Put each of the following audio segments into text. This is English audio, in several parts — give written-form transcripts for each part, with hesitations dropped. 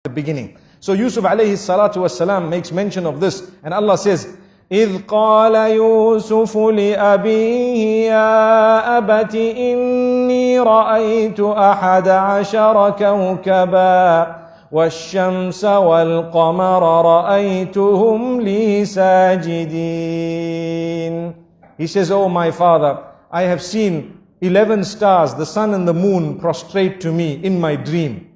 the beginning. So Yusuf alayhi salatu wasalam makes mention of this, and Allah says, إِذْ قَالَ يُوسُفُ لِأَبِيهِ يَا أَبَتِ إِنِّي رَأَيْتُ أَحَدَ عَشَرَ كَوْكَبًا وَالشَّمْسَ وَالْقَمَرَ رَأَيْتُهُمْ لِي سَاجِدِينَ. He says, oh my father, I have seen 11 stars, the sun and the moon, prostrate to me in my dream.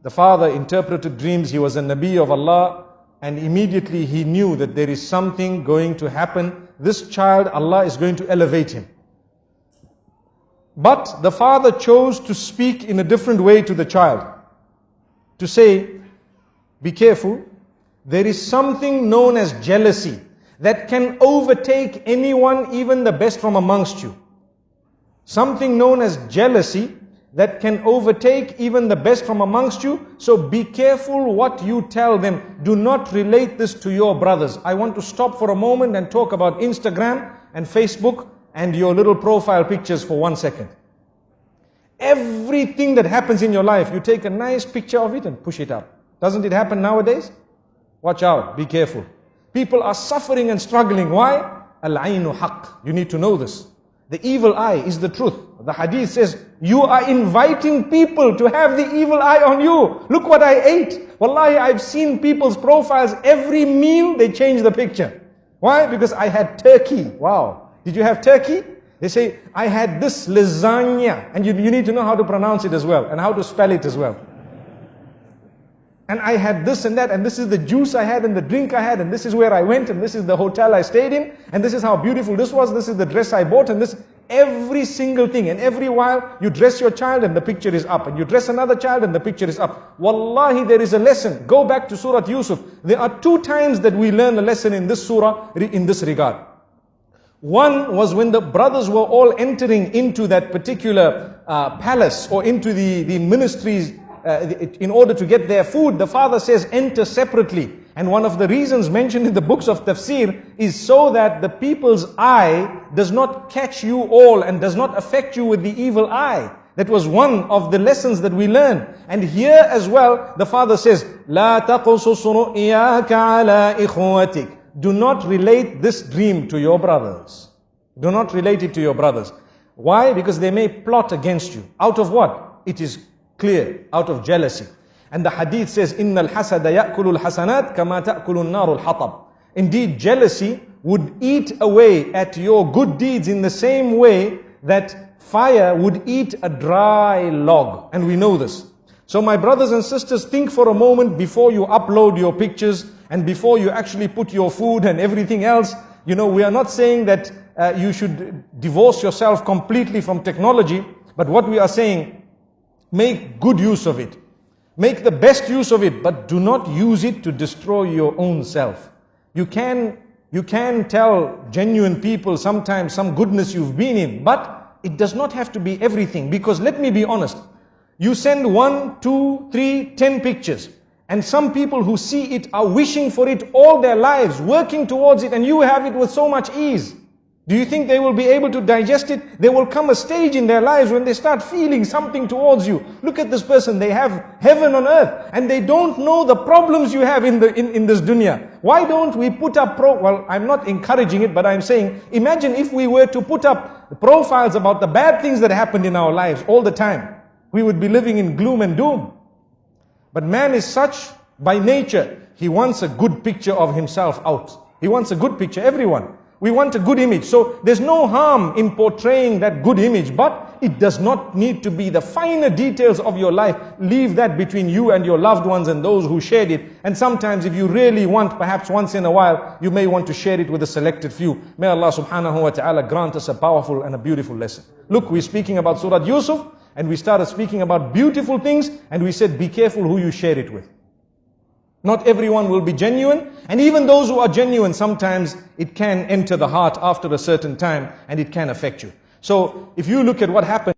The father interpreted dreams. He was a Nabi of Allah, and immediately he knew that there is something going to happen. This child, Allah is going to elevate him. But the father chose to speak in a different way to the child. To say, be careful, there is something known as jealousy that can overtake anyone, even the best from amongst you. Something known as jealousy that can overtake even the best from amongst you. So be careful what you tell them. Do not relate this to your brothers. I want to stop for a moment and talk about Instagram and Facebook and your little profile pictures for 1 second. Everything that happens in your life, you take a nice picture of it and push it up. Doesn't it happen nowadays? Watch out, be careful. People are suffering and struggling. Why? Al-aynu haqq. You need to know this. The evil eye is the truth. The hadith says, you are inviting people to have the evil eye on you. Look what I ate. Wallahi, I've seen people's profiles. Every meal, they change the picture. Why? Because I had turkey. Wow. Did you have turkey? They say, I had this lasagna. And you need to know how to pronounce it as well, and how to spell it as well. And I had this and that, and this is the juice I had, and the drink I had, and this is where I went, and this is the hotel I stayed in, and this is how beautiful this was, this is the dress I bought, and this, every single thing. And every while, you dress your child and the picture is up, and you dress another child and the picture is up. Wallahi, there is a lesson. Go back to Surah Yusuf. There are 2 times that we learn a lesson in this surah, in this regard. One was when the brothers were all entering into that particular palace, or into the ministries, in order to get their food. The father says, enter separately. And one of the reasons mentioned in the books of tafsir is so that the people's eye does not catch you all and does not affect you with the evil eye. That was one of the lessons that we learn. And here as well, the father says, لا تقصص رؤياك على إخوتك. Do not relate this dream to your brothers. Do not relate it to your brothers. Why? Because they may plot against you. Out of what? It is clear, out of jealousy. And the hadith says, إِنَّ الْحَسَدَ يَأْكُلُ الْحَسَنَاتِ كَمَا تَأْكُلُ النَّارُ الْحَطَبِ. Indeed, jealousy would eat away at your good deeds in the same way that fire would eat a dry log. And we know this. So my brothers and sisters, think for a moment before you upload your pictures and before you actually put your food and everything else. You know, we are not saying that you should divorce yourself completely from technology, but what we are saying, make good use of it. Make the best use of it, but do not use it to destroy your own self. You can tell genuine people sometimes some goodness you've been in, but it does not have to be everything. Because let me be honest, you send 1, 2, 3, 10 pictures, and some people who see it are wishing for it all their lives, working towards it, and you have it with so much ease. Do you think they will be able to digest it? There will come a stage in their lives when they start feeling something towards you. Look at this person, they have heaven on earth, and they don't know the problems you have in this dunya. Why don't we put up well, I'm not encouraging it, but I'm saying, imagine if we were to put up profiles about the bad things that happened in our lives all the time. We would be living in gloom and doom. But man is such by nature, he wants a good picture of himself out. He wants a good picture, everyone. We want a good image. So there's no harm in portraying that good image, but it does not need to be the finer details of your life. Leave that between you and your loved ones and those who shared it. And sometimes if you really want, perhaps once in a while, you may want to share it with a selected few. May Allah subhanahu wa ta'ala grant us a powerful and a beautiful lesson. Look, we're speaking about Surah Yusuf, and we started speaking about beautiful things, and we said, be careful who you share it with. Not everyone will be genuine, and even those who are genuine, sometimes it can enter the heart after a certain time, and it can affect you. So, if you look at what happened